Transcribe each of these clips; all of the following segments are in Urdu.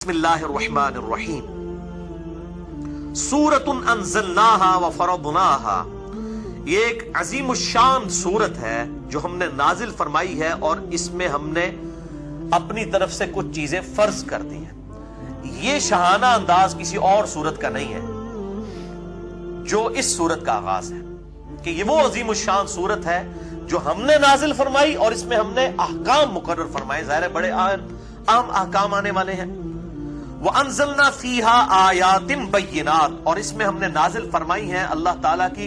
بسم اللہ الرحمن الرحیم سورۃ انزلناہا وفرضناہا، یہ ایک عظیم الشان سورت ہے جو ہم نے نازل فرمائی ہے اور اس میں ہم نے اپنی طرف سے کچھ چیزیں فرض کر دی ہیں۔ یہ شاہانہ انداز کسی اور سورت کا نہیں ہے جو اس سورت کا آغاز ہے، کہ یہ وہ عظیم الشان سورت ہے جو ہم نے نازل فرمائی اور اس میں ہم نے احکام مقرر فرمائے، ظاہر ہے بڑے اہم احکام آنے والے ہیں۔ وَأَنزَلْنَا فِيهَا آيَاتٍ بَيِّنَاتٍ، اور اس میں ہم نے نازل فرمائی ہیں اللہ تعالیٰ کی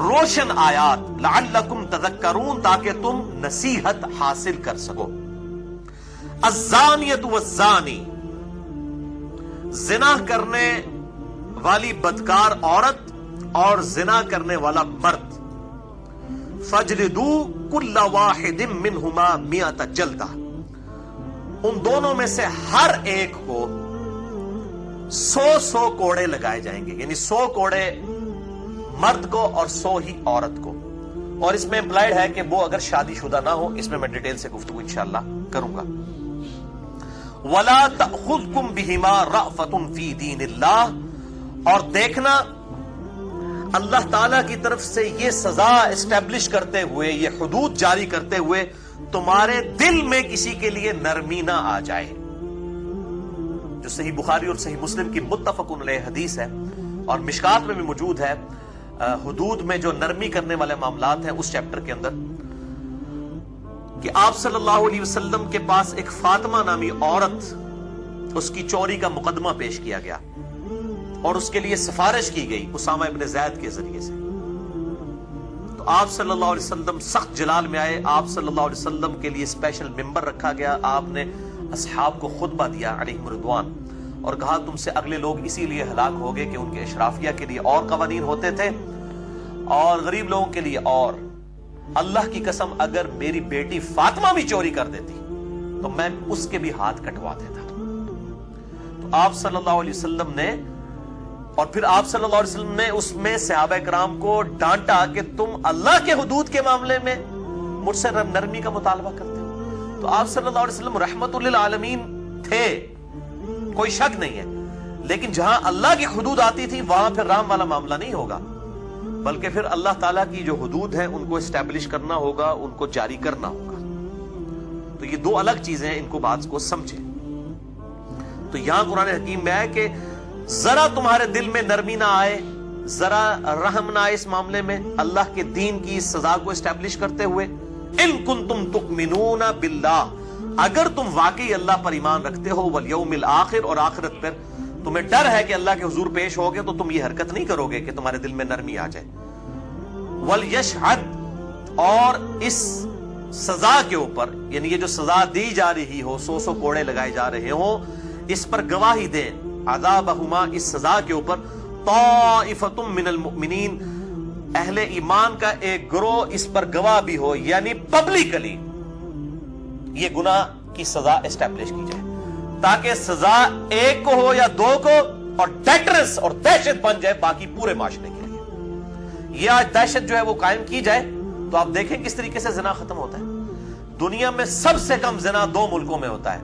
روشن آیات، لَعَلَّكُمْ تَذَكَّرُونَ، تاکہ تم نصیحت حاصل کر سکو۔ الزَّانِيَةُ وَالزَّانِي، زنا کرنے والی بدکار عورت اور زنا کرنے والا مرد، فَاجْلِدُوا كُلَّ وَاحِدٍ مِّنْهُمَا مِئَةَ جَلْدَةٍ، ان دونوں میں سے ہر ایک کو 100 کوڑے لگائے جائیں گے، یعنی 100 کوڑے مرد کو اور 100 ہی عورت کو۔ اور اس میں امپلائڈ ہے کہ وہ اگر شادی شدہ نہ ہو، اس میں میں ڈیٹیل سے گفتگو انشاءاللہ کروں گا۔ وَلَا تَأْخُذْكُمْ بِهِمَا رَأْفَةٌ فِي دِينِ اللَّهِ، اور دیکھنا اللہ تعالیٰ کی طرف سے یہ سزا اسٹیبلش کرتے ہوئے، یہ حدود جاری کرتے ہوئے تمہارے دل میں کسی کے لیے نرمی نہ آ جائے، جو صحیح بخاری اور صحیح مسلم کی متفق علیہ حدیث ہے اور مشکات میں بھی موجود ہے، حدود میں جو نرمی کرنے والے معاملات ہیں اس چیپٹر کے اندر، کہ آپ صلی اللہ علیہ وسلم کے پاس ایک فاطمہ نامی عورت، اس کی چوری کا مقدمہ پیش کیا گیا اور اس کے لیے سفارش کی گئی اسامہ ابن زید کے ذریعے سے۔ آپ صلی اللہ علیہ وسلم سخت جلال میں آئے، آپ صلی اللہ علیہ وسلم کے لیے اسپیشل ممبر رکھا گیا، آپ نے اصحاب کو خطبہ دیا علیہم رضوان، اور کہا تم سے اگلے لوگ اسی لیے ہلاک ہو گئے کہ ان کے اشرافیہ کے لیے اور قوانین ہوتے تھے اور غریب لوگوں کے لیے اور۔ اللہ کی قسم اگر میری بیٹی فاطمہ بھی چوری کر دیتی تو میں اس کے بھی ہاتھ کٹوا دیتا۔ تو آپ صلی اللہ علیہ وسلم نے، اور پھر آپ صلی اللہ علیہ وسلم نے اس میں صحابہ کرام کو ڈانٹا کہ تم اللہ کے حدود کے معاملے میں مجھ سے نرمی کا مطالبہ کرتے ہو۔ تو آپ صلی اللہ علیہ وسلم رحمت للعالمین تھے، کوئی شک نہیں ہے، لیکن جہاں اللہ کی حدود آتی تھی وہاں پھر رام والا معاملہ نہیں ہوگا، بلکہ پھر اللہ تعالیٰ کی جو حدود ہیں ان کو اسٹیبلش کرنا ہوگا، ان کو جاری کرنا ہوگا۔ تو یہ دو الگ چیزیں ہیں، ان کو بات کو سمجھیں۔ تو یہاں قرآن حکیم میں ہے کہ ذرا تمہارے دل میں نرمی نہ آئے، ذرا رحم نہ آئے اس معاملے میں اللہ کے دین کی سزا کو اسٹیبلش کرتے ہوئے۔ ان کنتم تؤمنون باللہ، اگر تم واقعی اللہ پر ایمان رکھتے ہو، والیوم الآخر، اور آخرت پر تمہیں ڈر ہے کہ اللہ کے حضور پیش ہوگے، تو تم یہ حرکت نہیں کرو گے کہ تمہارے دل میں نرمی آ جائے۔ ولیشہد، اور اس سزا کے اوپر، یعنی یہ جو سزا دی جا رہی ہو، 100 کوڑے لگائے جا رہے ہوں، اس پر گواہی دیں، عذابہما، اس سزا کے اوپر، طائفۃ من المؤمنین، اہل ایمان کا ایک گروہ اس پر گواہ بھی ہو، یعنی پبلکلی یہ گناہ کی سزا اسٹیبلش کی جائے، تاکہ سزا ایک کو ہو یا دو کو، اور ڈیٹرنس اور دہشت بن جائے باقی پورے معاشرے کے لیے۔ یہ آج دہشت جو ہے وہ قائم کی جائے تو آپ دیکھیں کس طریقے سے زنا ختم ہوتا ہے۔ دنیا میں سب سے کم زنا 2 ملکوں میں ہوتا ہے،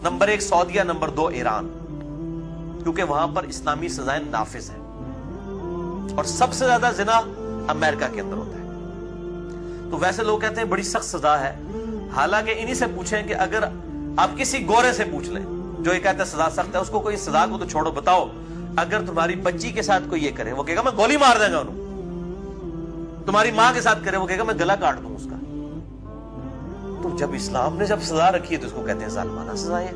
نمبر 1 سعودیہ، نمبر 2 ایران، کیونکہ وہاں پر اسلامی سزائیں نافذ ہیں، اور سب سے زیادہ زنا امریکہ کے اندر ہوتا ہے۔ تو ویسے لوگ کہتے ہیں بڑی سخت سزا ہے، حالانکہ انہی سے پوچھیں کہ اگر آپ کسی گورے سے پوچھ لیں جو یہ کہتا ہے سزا سخت ہے، اس کو کوئی سزا کو تو چھوڑو، بتاؤ اگر تمہاری بچی کے ساتھ کوئی یہ کرے، وہ کہے گا میں گولی مار دیں گا انہوں، تمہاری ماں کے ساتھ کرے، وہ کہے گا میں گلا کاٹ دوں اس کا۔ تو جب اسلام نے جب سزا رکھی ہے تو اس کو کہتے ہیں ظالمانہ سزا ہے،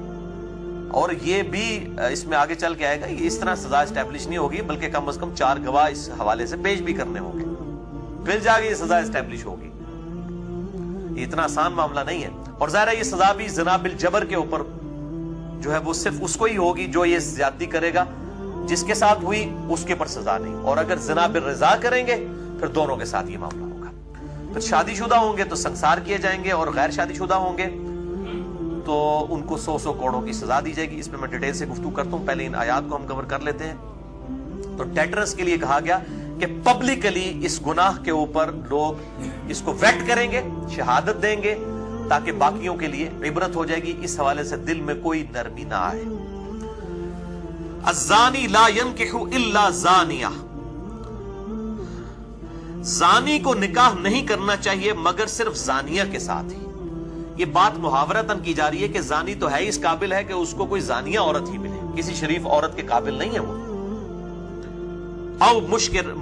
اور یہ بھی اس میں آگے چل کے آئے گا، یہ اس طرح سزا اسٹیبلش نہیں ہوگی، بلکہ کم از کم 4 گواہ اس حوالے سے پیش بھی کرنے ہوں گے، پھر جا کے یہ سزا اسٹیبلش ہوگی۔ یہ اتنا آسان معاملہ نہیں ہے، اور ظاہر ہے یہ سزا بھی زنا بالجبر کے اوپر جو ہے وہ صرف اس کو ہی ہوگی جو یہ زیادتی کرے گا، جس کے ساتھ ہوئی اس کے پر سزا نہیں، اور اگر زنا بالرضا کریں گے پھر دونوں کے ساتھ یہ معاملہ ہوگا۔ پھر شادی شدہ ہوں گے تو سنسار کیے جائیں گے، اور غیر شادی شدہ ہوں گے تو ان کو 100 کوڑوں کی سزا دی جائے گی۔ اس میں میں ڈیٹیل سے گفتگو کرتا ہوں، پہلے ان آیات کو ہم کور کر لیتے ہیں۔ تو ڈیٹرنس کے لیے کہا گیا کہ پبلکلی اس گناہ کے اوپر لوگ اس کو ویٹ کریں گے، شہادت دیں گے، تاکہ باقیوں کے لیے عبرت ہو جائے گی، اس حوالے سے دل میں کوئی نرمی نہ آئے۔ الزانی لا ينکح الا زانیہ، زانی کو نکاح نہیں کرنا چاہیے مگر صرف زانیہ کے ساتھ ہی۔ یہ بات محاورتاً کی جا رہی ہے کہ زانی تو ہے اس قابل ہے کہ اس کو کوئی زانیہ عورت ہی ملے، کسی شریف عورت کے قابل نہیں ہے وہ، او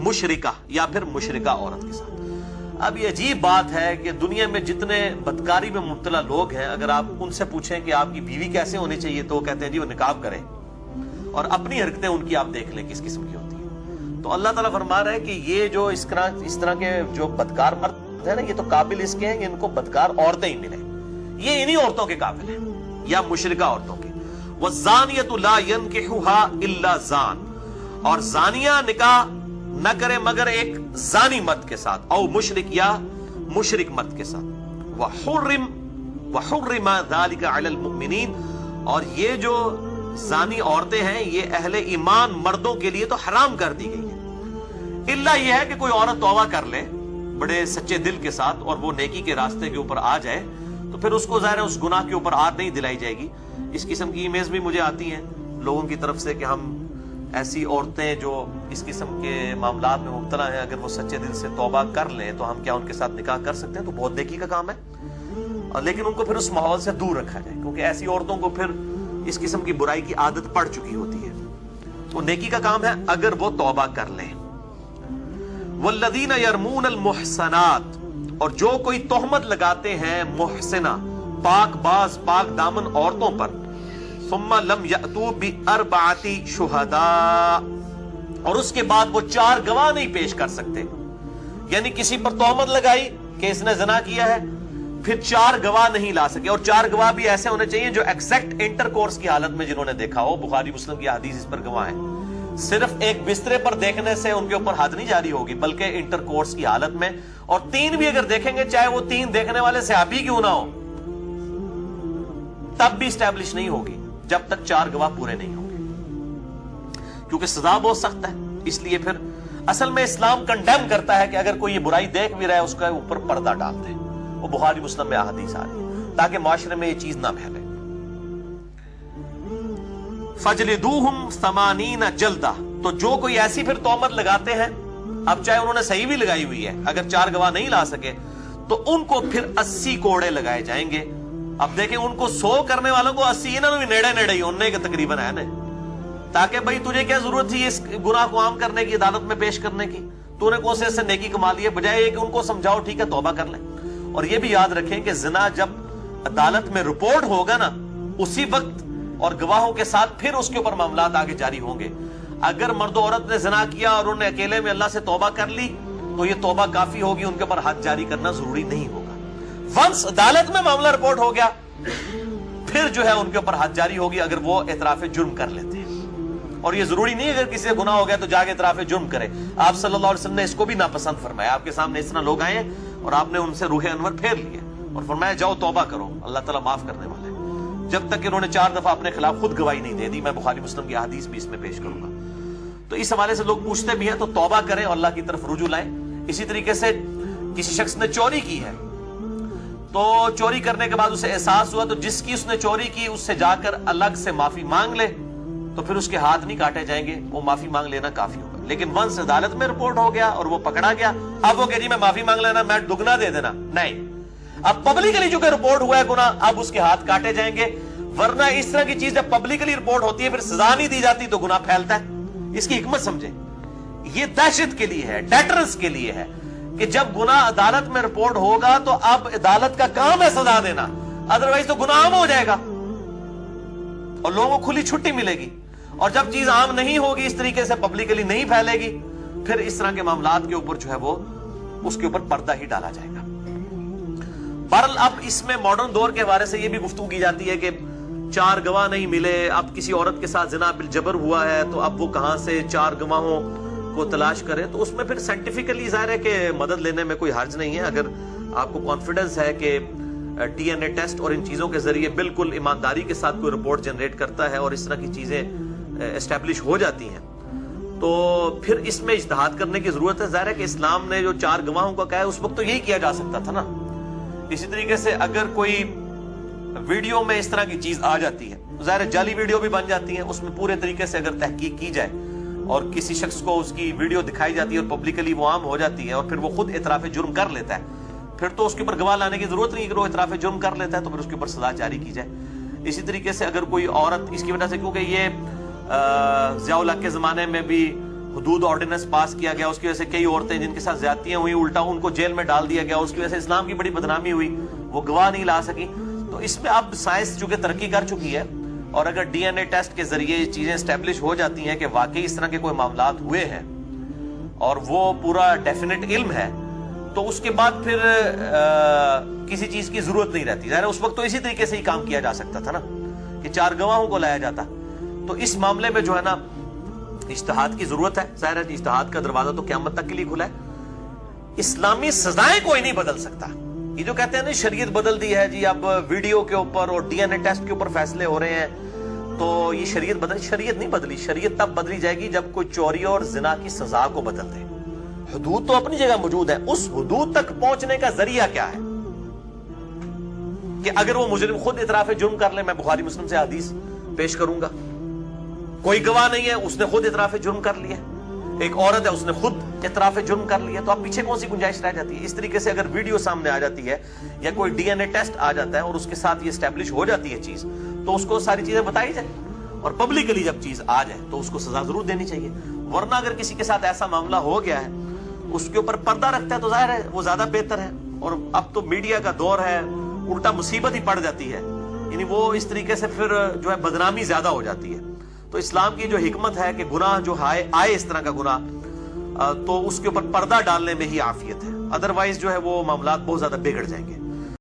مشرکہ یا پھر مشرکہ عورت کے ساتھ۔ اب یہ عجیب بات ہے کہ دنیا میں جتنے بدکاری میں مبتلا لوگ ہیں، اگر آپ ان سے پوچھیں کہ آپ کی بیوی کیسے ہونی چاہیے تو وہ کہتے ہیں جی وہ نقاب کرے، اور اپنی حرکتیں ان کی آپ دیکھ لیں کس قسم کی ہوتی ہیں۔ تو اللہ تعالیٰ فرما رہا ہے کہ یہ جو اس طرح کے جو بدکار مرد ہیں نا، یہ تو قابل اس کے ہیں کہ ان کو بدکار عورتیں ہی ملیں، یہ انہی عورتوں کے قابل ہیں یا مشرکہ عورتوں کے۔ وَالزَّانِيَةُ لَا يَنْكِحُهَا إِلَّا زَانٍ، اور زانیہ نکاح نہ کرے مگر ایک زانی مرد کے ساتھ، او مشرک یا مشرک مرد کے ساتھ۔ وَحُرِّمَ ذَلِكَ عَلَى الْمُؤْمِنِينَ، اور یہ جو زانی عورتیں ہیں یہ اہل ایمان مردوں کے لیے تو حرام کر دی گئی ہے، الا یہ ہے کہ کوئی عورت توبہ کر لے بڑے سچے دل کے ساتھ اور وہ نیکی کے راستے کے اوپر آ جائے تو پھر اس کو ظاہر ہے اس گناہ کے اوپر عاد نہیں دلائی جائے گی۔ اس قسم کی ایمیز بھی مجھے آتی ہیں لوگوں کی طرف سے کہ ہم ایسی عورتیں جو اس قسم کے معاملات میں مبتلا ہیں، اگر وہ سچے دل سے توبہ کر لیں تو ہم کیا ان کے ساتھ نکاح کر سکتے ہیں؟ تو بہت نیکی کا کام ہے، لیکن ان کو پھر اس ماحول سے دور رکھا جائے، کیونکہ ایسی عورتوں کو پھر اس قسم کی برائی کی عادت پڑ چکی ہوتی ہے۔ تو نیکی کا کام ہے اگر وہ توبہ کر لیں۔ والذین یرمون المحصنات، اور جو کوئی تہمت لگاتے ہیں محسنہ پاک باز پاک دامن عورتوں پر، ثم لم یأتوا بأربعۃ شہداء، اور اس کے بعد وہ 4 گواہ نہیں پیش کر سکتے، یعنی کسی پر تہمت لگائی کہ اس نے زنا کیا ہے، پھر 4 گواہ نہیں لا سکے، اور 4 گواہ بھی ایسے ہونے چاہیے جو ایکزیکٹ انٹر کورس کی حالت میں جنہوں نے دیکھا ہو۔ بخاری مسلم کی حدیث اس پر گواہ ہیں۔ صرف ایک بسترے پر دیکھنے سے ان کے اوپر حد نہیں جاری ہوگی بلکہ انٹر کورس کی حالت میں، اور 3 بھی اگر دیکھیں گے چاہے وہ 3 دیکھنے والے صحابی کیوں نہ ہو تب بھی اسٹیبلش نہیں ہوگی جب تک 4 گواہ پورے نہیں ہوں گے، کیونکہ سزا بہت سخت ہے۔ اس لیے پھر اصل میں اسلام کنڈیم کرتا ہے کہ اگر کوئی یہ برائی دیکھ بھی رہا ہے اس کا اوپر پردہ ڈال دے، وہ بخاری مسلم میں احادیث آ رہی ہے تاکہ معاشرے میں یہ چیز نہ پھیلے۔ فَجْلِدُوهُمْ 80 جلدہ، تو جو کوئی ایسی پھر تہمت لگاتے ہیں، اب چاہے انہوں نے صحیح بھی لگائی ہوئی ہے، اگر 4 گواہ نہیں لا سکے تو ان کو پھر 80 کوڑے لگائے جائیں گے۔ اب دیکھیں ان کو 100 کرنے والوں کو 80 انہوں نے نیڑے نیڑے ہی انہیں کے تقریباً ہے نا، تاکہ بھائی تجھے کیا ضرورت تھی اس گناہ کو عام کرنے کی، عدالت میں پیش کرنے کی، تو نے کون سے نیکی کما لی ہے، بجائے یہ کہ ان کو سمجھاؤ ٹھیک ہے توبہ کر لیں۔ اور یہ بھی یاد رکھیں کہ زنا جب عدالت میں رپورٹ ہوگا نا اسی وقت اور گواہوں کے ساتھ پھر اس کے اوپر معاملات آگے جاری ہوں گے۔ اگر مرد و عورت نے زنا کیا اور انہوں نے اکیلے میں اللہ سے توبہ کر لی تو یہ توبہ کافی ہوگی، ان کے اوپر حد جاری کرنا ضروری نہیں ہوگا۔ ونس عدالت میں معاملہ رپورٹ ہو گیا پھر جو ہے ان کے اوپر حد جاری ہوگی اگر وہ اعتراف جرم کر لیتے ہیں۔ اور یہ ضروری نہیں اگر کسی سے گناہ ہو گیا تو جا کے اعتراف جرم کرے۔ آپ صلی اللہ علیہ وسلم نے اس کو بھی ناپسند فرمایا۔ آپ کے سامنے اس طرح لوگ آئے ہیں اور آپ نے ان سے روح انور پھیر لیے اور فرمایا جاؤ توبہ کرو، اللہ تعالیٰ معاف کرنے والا ہے، جب تک کہ انہوں نے 4 دفعہ اپنے خلاف خود گواہی نہیں دے دی۔ میں بخاری مسلم کی حدیث بھی اس میں پیش کروں گا۔ تو اس حوالے سے لوگ پوچھتے بھی ہیں تو توبہ کریں اور اللہ کی طرف رجوع لائیں۔ اسی طریقے سے کسی شخص نے چوری کی ہے تو چوری کرنے کے بعد اسے احساس ہوا تو جس کی اس نے چوری کی اس سے جا کر الگ سے معافی مانگ لے تو پھر اس کے ہاتھ نہیں کاٹے جائیں گے، وہ معافی مانگ لینا کافی ہوگا۔ لیکن ونس عدالت میں رپورٹ ہو گیا اور وہ پکڑا گیا، اب وہ کہ جی میں معافی مانگ لینا، میں دگنا دے دینا، نہیں، اب پبلکلی جو کہ رپورٹ ہوا ہے گناہ، اب اس کے ہاتھ کاٹے جائیں گے۔ ورنہ اس طرح کی چیز جب پبلکلی رپورٹ ہوتی ہے پھر سزا نہیں دی جاتی تو گناہ پھیلتا ہے۔ اس کی حکمت سمجھیں، یہ دہشت کے لیے ہے، ڈیٹرنس کے لیے ہے کہ جب گناہ عدالت میں رپورٹ ہوگا تو اب عدالت کا کام ہے سزا دینا، ادروائز تو گناہ عام ہو جائے گا اور لوگوں کو کھلی چھٹی ملے گی۔ اور جب چیز عام نہیں ہوگی، اس طریقے سے پبلکلی نہیں پھیلے گی، پھر اس طرح کے معاملات کے اوپر جو ہے وہ اس کے اوپر پردہ ہی ڈالا جائے گا۔ بہرحال اب اس میں ماڈرن دور کے حوالے سے یہ بھی گفتگو کی جاتی ہے کہ 4 گواہ نہیں ملے، اب کسی عورت کے ساتھ زنا بالجبر ہوا ہے تو اب وہ کہاں سے 4 گواہوں کو تلاش کرے۔ تو اس میں پھر سائنٹیفکلی ظاہر ہے کہ مدد لینے میں کوئی حرج نہیں ہے۔ اگر آپ کو کانفیڈنس ہے کہ ڈی این اے ٹیسٹ اور ان چیزوں کے ذریعے بالکل ایمانداری کے ساتھ کوئی رپورٹ جنریٹ کرتا ہے اور اس طرح کی چیزیں اسٹیبلش ہو جاتی ہیں تو پھر اس میں اجتہاد کرنے کی ضرورت ہے۔ ظاہر ہے کہ اسلام نے جو 4 گواہوں کا کہا ہے اس وقت تو یہی کیا جا سکتا تھا نا، اسی طریقے سے اگر کوئی ویڈیو میں اس طرح کی چیز آ جاتی ہے، ظاہر جعلی ویڈیو بھی بن جاتی ہیں، اس میں پورے طریقے سے اگر تحقیق کی جائے اور کسی شخص کو اس کی ویڈیو دکھائی جاتی ہے اور پبلکلی وہ عام ہو جاتی ہے اور پھر وہ خود اعتراف جرم کر لیتا ہے، پھر تو اس کے اوپر گواہ لانے کی ضرورت نہیں، اگر وہ اعتراف جرم کر لیتا ہے تو پھر اس کے اوپر سزا جاری کی جائے۔ اسی طریقے سے اگر کوئی عورت اس کی وجہ سے، کیونکہ یہ ضیاء الحق کے زمانے میں بھی حدود آرڈیننس پاس کیا گیا، اس کی وجہ سے کئی عورتیں جن کے ساتھ زیادتیاں ہوئی الٹا ان کو جیل میں ڈال دیا گیا، اس کی وجہ سے اسلام کی بڑی بدنامی ہوئی، وہ گواہ نہیں لا سکی۔ تو اس میں اب سائنس چونکہ ترقی کر چکی ہے اور اگر ڈی این اے ٹیسٹ کے ذریعے یہ چیزیں اسٹیبلش ہو جاتی ہیں کہ واقعی اس طرح کے کوئی معاملات ہوئے ہیں اور وہ پورا ڈیفینٹ علم ہے، تو اس کے بعد پھر کسی چیز کی ضرورت نہیں رہتی۔ ظاہر اس وقت تو اسی طریقے سے ہی کام کیا جا سکتا تھا نا کہ 4 گواہوں کو لایا جاتا۔ تو اس معاملے میں جو ہے نا اجتہاد کی ضرورت ہے۔ ظاہر ہے اجتہاد کا دروازہ تو قیامت تک کے لیے کھلا ہے۔ اسلامی سزائیں کوئی نہیں بدل سکتا۔ یہ جو کہتے ہیں نا شریعت بدل دی ہے جی، اب ویڈیو کے اوپر اور ڈی این اے ٹیسٹ کے اوپر فیصلے ہو رہے ہیں تو یہ شریعت شریعت نہیں بدلی۔ شریعت تب بدلی جائے گی جب کوئی چوری اور زنا کی سزا کو بدل دے۔ حدود تو اپنی جگہ موجود ہے، اس حدود تک پہنچنے کا ذریعہ کیا ہے کہ اگر وہ مجرم خود اعتراف جرم کر لے، میں بخاری مسلم سے حدیث پیش کروں گا، کوئی گواہ نہیں ہے، اس نے خود اعتراف جرم کر لیا، ایک عورت ہے اس نے خود اعتراف جرم کر لیا، تو اب پیچھے کون سی گنجائش رہ جاتی ہے؟ اس طریقے سے اگر ویڈیو سامنے آ جاتی ہے یا کوئی ڈی این اے ٹیسٹ آ جاتا ہے اور اس کے ساتھ یہ اسٹیبلش ہو جاتی ہے چیز، تو اس کو ساری چیزیں بتائی جائے اور پبلکلی جب چیز آ جائے تو اس کو سزا ضرور دینی چاہیے۔ ورنہ اگر کسی کے ساتھ ایسا معاملہ ہو گیا ہے، اس کے اوپر پردہ رکھتا ہے تو ظاہر ہے وہ زیادہ بہتر ہے، اور اب تو میڈیا کا دور ہے، الٹا مصیبت ہی پڑ جاتی ہے، یعنی وہ اس طریقے سے پھر جو ہے بدنامی زیادہ ہو جاتی ہے۔ تو اسلام کی جو حکمت ہے کہ گناہ جو آئے اس طرح کا گناہ تو اس کے اوپر پردہ ڈالنے میں ہی عافیت ہے، ادروائز جو ہے وہ معاملات بہت زیادہ بگڑ جائیں گے۔